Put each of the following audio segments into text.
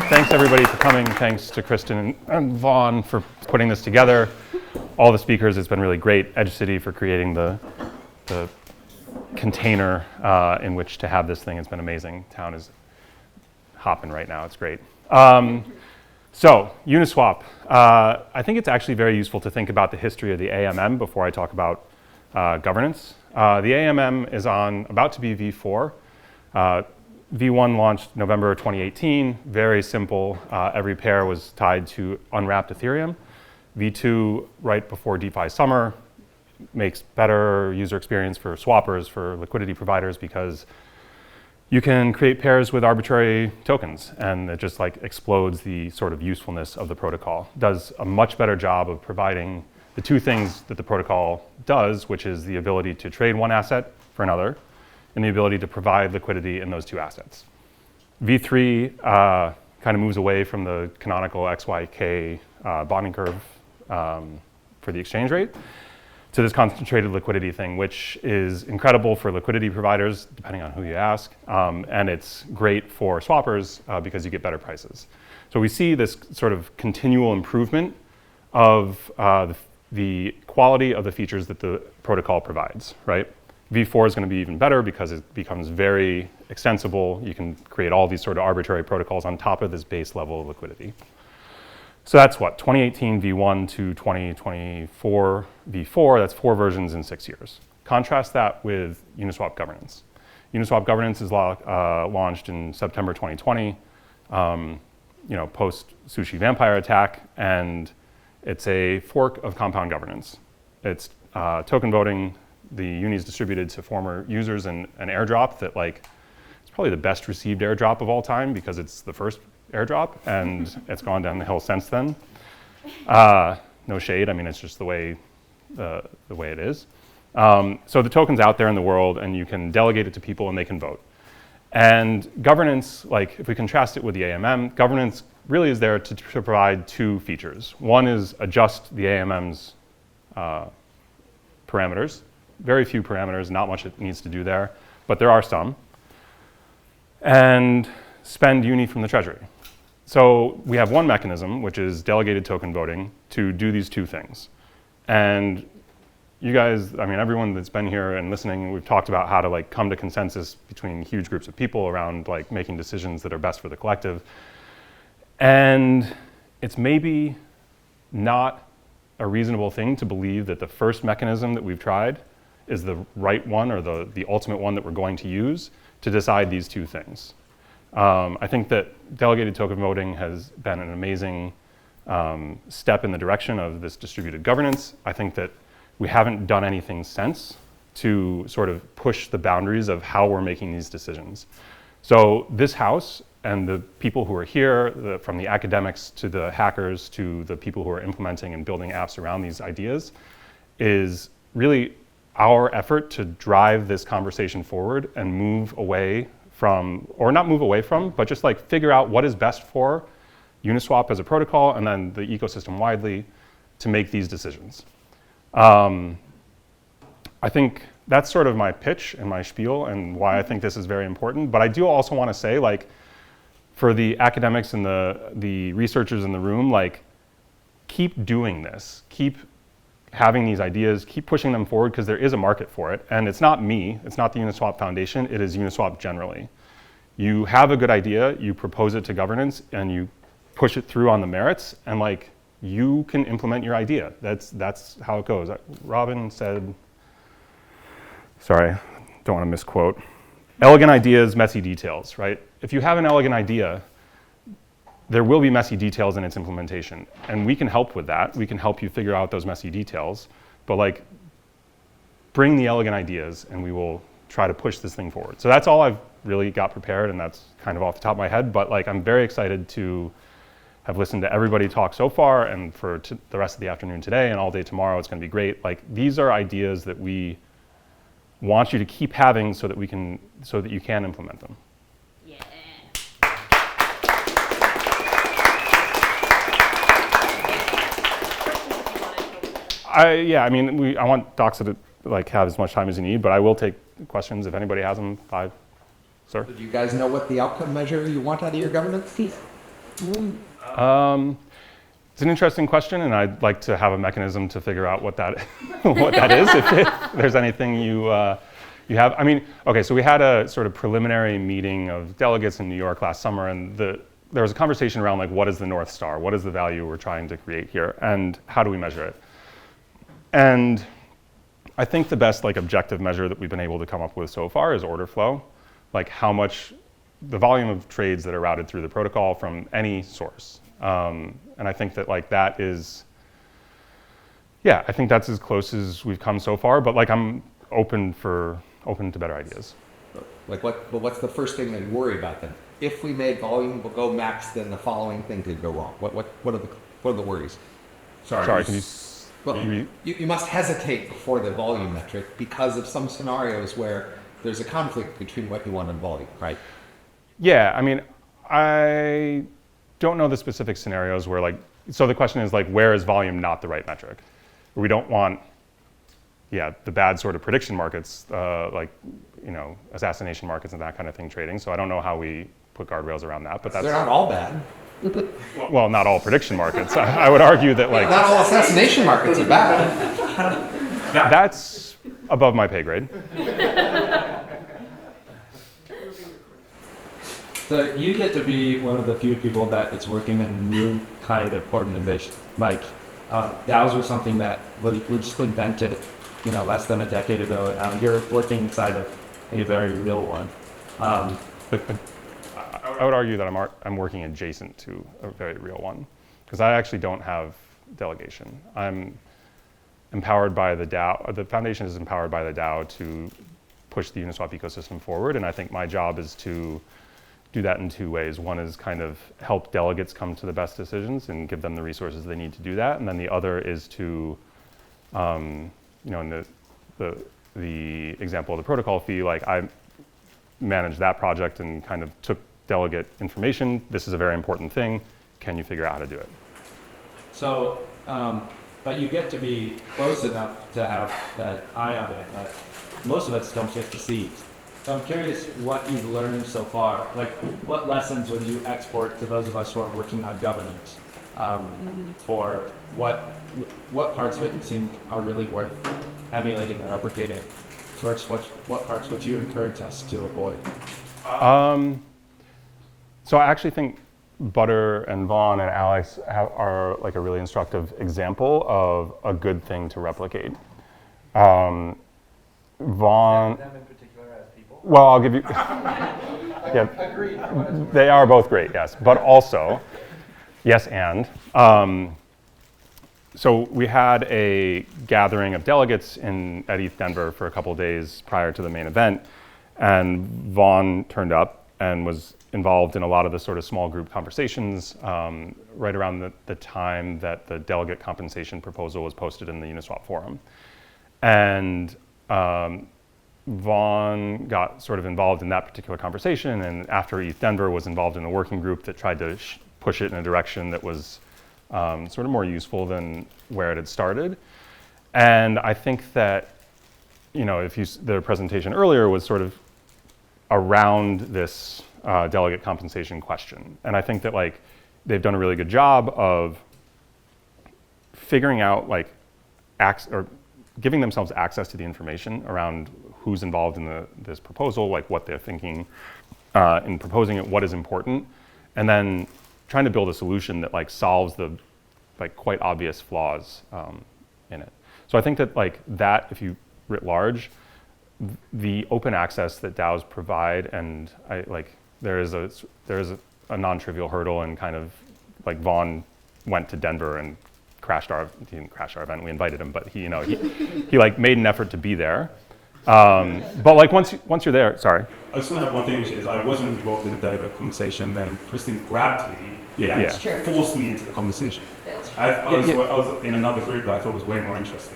Thanks everybody for coming. Thanks to Kristen and Vaughn for putting this together. All the speakers, it's been really great. Edge City for creating the container in which to have this thing. It's been amazing. Town is hopping right now. It's great. So Uniswap. I think it's actually very useful to think about the history of the AMM before I talk about governance. The AMM is about to be V4. V1 launched November 2018, very simple. Every pair was tied to unwrapped Ethereum. V2, right before DeFi summer, makes better user experience for swappers, for liquidity providers, because you can create pairs with arbitrary tokens, and it just like explodes the sort of usefulness of the protocol. Does a much better job of providing the two things that the protocol does, which is the ability to trade one asset for another, and the ability to provide liquidity in those two assets. V3 kind of moves away from the canonical XYK bonding curve for the exchange rate to this concentrated liquidity thing, which is incredible for liquidity providers, depending on who you ask, and it's great for swappers because you get better prices. So we see this sort of continual improvement of the quality of the features that the protocol provides, right? V4 is going to be even better because it becomes very extensible. You can create all these sort of arbitrary protocols on top of this base level of liquidity. So that's what, 2018 V1 to 2024 V4, that's 4 versions in 6 years. Contrast that with Uniswap governance. Uniswap governance is launched in September 2020, post Sushi Vampire attack, and it's a fork of compound governance. It's token voting. The Uni is distributed to former users in an airdrop that it's probably the best received airdrop of all time because it's the first airdrop and it's gone down the hill since then. No shade, I mean, it's just the way it is. So the token's out there in the world and you can delegate it to people and they can vote. And governance, if we contrast it with the AMM, governance really is there to provide 2 features. One is adjust the AMM's parameters. Very few parameters, not much it needs to do there, but there are some. And spend Uni from the treasury. So we have one mechanism, which is delegated token voting, to do these 2 things. And you guys, I mean, everyone that's been here and listening, we've talked about how to come to consensus between huge groups of people around making decisions that are best for the collective. And it's maybe not a reasonable thing to believe that the first mechanism that we've tried is the right one or the ultimate one that we're going to use to decide these 2 things. I think that delegated token voting has been an amazing step in the direction of this distributed governance. I think that we haven't done anything since to sort of push the boundaries of how we're making these decisions. So this house and the people who are here, from the academics to the hackers to the people who are implementing and building apps around these ideas, is really our effort to drive this conversation forward and move away from, or not move away from, but just figure out what is best for Uniswap as a protocol and then the ecosystem widely to make these decisions. I think that's sort of my pitch and my spiel and why I think this is very important. But I do also want to say, for the academics and the researchers in the room, keep doing this. Keep having these ideas, keep pushing them forward because there is a market for it. And it's not me, it's not the Uniswap Foundation, it is Uniswap generally. You have a good idea, you propose it to governance, and you push it through on the merits, and you can implement your idea. That's how it goes. Robin said, sorry, don't want to misquote, elegant ideas, messy details, right? If you have an elegant idea, there will be messy details in its implementation. And we can help with that. We can help you figure out those messy details. But bring the elegant ideas and we will try to push this thing forward. So that's all I've really got prepared, and that's kind of off the top of my head. But I'm very excited to have listened to everybody talk so far, and for the rest of the afternoon today and all day tomorrow, it's going to be great. These are ideas that we want you to keep having so that you can implement them. Yeah. I want Doxa to like have as much time as you need, but I will take questions if anybody has them. 5, sir. Do you guys know what the outcome measure you want out of your governance is? It's an interesting question, and I'd like to have a mechanism to figure out what that what that is. If there's anything you have. I mean, okay, so we had a sort of preliminary meeting of delegates in New York last summer, and there was a conversation around like, what is the North Star? What is the value we're trying to create here, and how do we measure it? And I think the best like objective measure that we've been able to come up with so far is order flow, like how much the volume of trades that are routed through the protocol from any source. And I think that like that is, yeah, I think that's as close as we've come so far. But like I'm open to better ideas. Like what's the first thing that you worry about then? If we made volume will go max, then the following thing could go wrong. What are the worries? Sorry, can you? Well, you must hesitate before the volume metric because of some scenarios where there's a conflict between what you want and volume, right? Yeah, I mean, I don't know the specific scenarios where like, so the question is like, where is volume not the right metric? We don't want, the bad sort of prediction markets, like, assassination markets and that kind of thing trading. So I don't know how we put guardrails around that, but they're not all bad. Well, not all prediction markets. I would argue that like. Not all assassination markets are bad. That's above my pay grade. So you get to be one of the few people that is working in a new kind of organization. Like DAOs were something that we just invented, less than a decade ago. You're working inside of a very real one. I would argue that I'm working adjacent to a very real one, because I actually don't have delegation. I'm empowered by the DAO. The foundation is empowered by the DAO to push the Uniswap ecosystem forward, and I think my job is to do that in 2 ways. One is kind of help delegates come to the best decisions and give them the resources they need to do that, and then the other is to, in the example of the protocol fee, like I managed that project and kind of took delegate information. This is a very important thing. Can you figure out how to do it? So, but you get to be close enough to have that eye on it, but most of us don't get to see. So I'm curious what you've learned so far. Like, what lessons would you export to those of us who are working on governance? For what parts of it you think are really worth emulating and replicating? First, what parts would you encourage us to avoid? So I actually think Butter and Vaughn and Alex are like a really instructive example of a good thing to replicate. Vaughn. Them in particular as people? Well, I'll give you. Yeah, agreed. They are both great, yes, but also, yes, and. So we had a gathering of delegates at ETH Denver for a couple of days prior to the main event, and Vaughn turned up and was involved in a lot of the sort of small group conversations right around the time that the delegate compensation proposal was posted in the Uniswap forum. And Vaughn got sort of involved in that particular conversation, and after ETH Denver was involved in a working group that tried to push it in a direction that was sort of more useful than where it had started. And I think that, the presentation earlier was sort of around this delegate compensation question. And I think that like they've done a really good job of figuring out like or giving themselves access to the information around who's involved in this proposal, like what they're thinking in proposing it, what is important, and then trying to build a solution that like solves the like quite obvious flaws in it. So I think that like that, if you writ large, the open access that DAOs provide, and there is a non-trivial hurdle, and kind of like Vaughn went to Denver and he didn't crash our event. We invited him, but he like made an effort to be there. But like once you're there, sorry. I still have one thing, which is I wasn't involved in the delegate conversation. Then Kristen grabbed me, forced me into the conversation. I was in another group that I thought was way more interesting.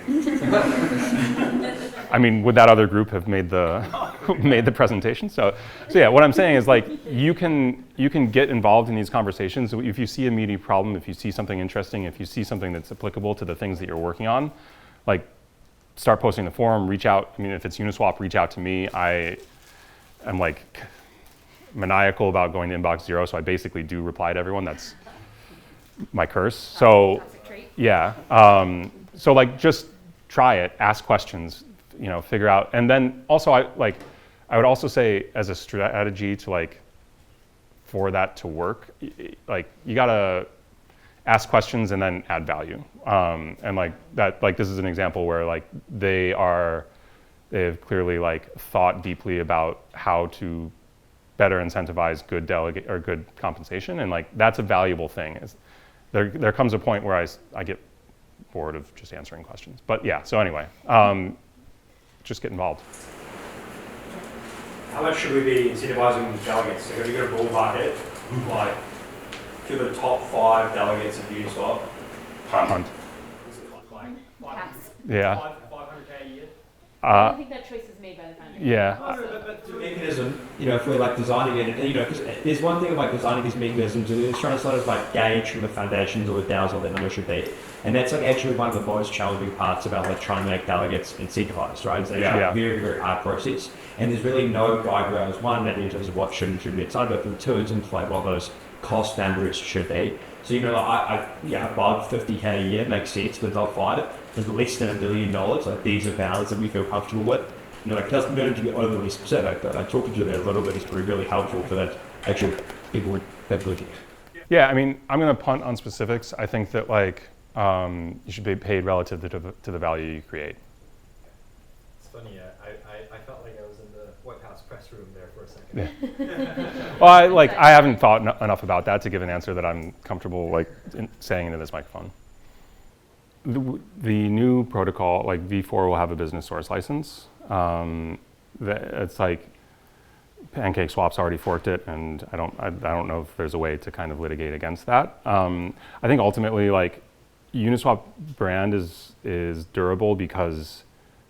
I mean, would that other group have made the presentation? So yeah, what I'm saying is like you can get involved in these conversations. If you see a meaty problem, if you see something interesting, if you see something that's applicable to the things that you're working on, like start posting the forum, reach out. I mean, if it's Uniswap, reach out to me. I am like maniacal about going to inbox zero, so I basically do reply to everyone. That's my curse. So Classic trait. yeah. So like just try it, ask questions, you know, figure out. And then also I would also say as a strategy to like, for that to work, like you gotta ask questions and then add value. And like that, like this is an example where like they've clearly like thought deeply about how to better incentivize good delegate or good compensation, and like that's a valuable thing. There comes a point where I get bored of just answering questions. But yeah, so anyway, just get involved. How much should we be incentivizing delegates? So if you got a ballpark it, like to the top 5 delegates of Uniswap. Hunt. Pass. Yeah. 500K a year. I don't think that choice is made by the foundation. Yeah. But the mechanism, you know, if we're like designing it, you know, because there's one thing about designing these mechanisms, is it's trying to sort of like gauge from the foundations or the DAOs what their number should be. And that's like actually one of the most challenging parts about like trying to make delegates incentivized, right? It's actually a very, very hard process. And there's really no guide rails, one, in terms of what should and shouldn't be excited about, but two, in terms of like what those cost boundaries should be. So, you know, above 50K a year makes sense for the top 5. There's less than $1 billion, like these are values that we feel comfortable with. You know, like it doesn't go into be overly specific, but like talking to them a little bit is pretty really helpful for that actual people with ability. Yeah, I mean, I'm gonna punt on specifics. I think that like you should be paid relative to the value you create. It's funny, I felt like I was in the White House press room there for a second. Yeah. Well, I haven't thought enough about that to give an answer that I'm comfortable like saying into this microphone. The new protocol, like V4, will have a business source license. It's like PancakeSwap's already forked it, and I don't know if there's a way to kind of litigate against that. I think ultimately, like Uniswap brand is durable because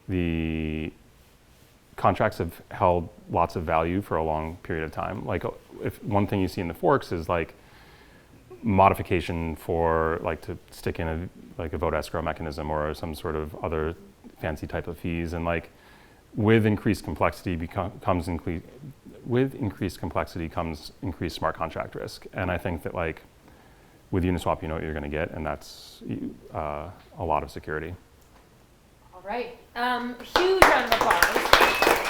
the contracts have held lots of value for a long period of time. Like if one thing you see in the forks is like modification for like to stick in a vote escrow mechanism or some sort of other fancy type of fees, and like with increased complexity comes increased smart contract risk. And I think that like with Uniswap, you know what you're going to get, and that's a lot of security. All right. Huge round of applause.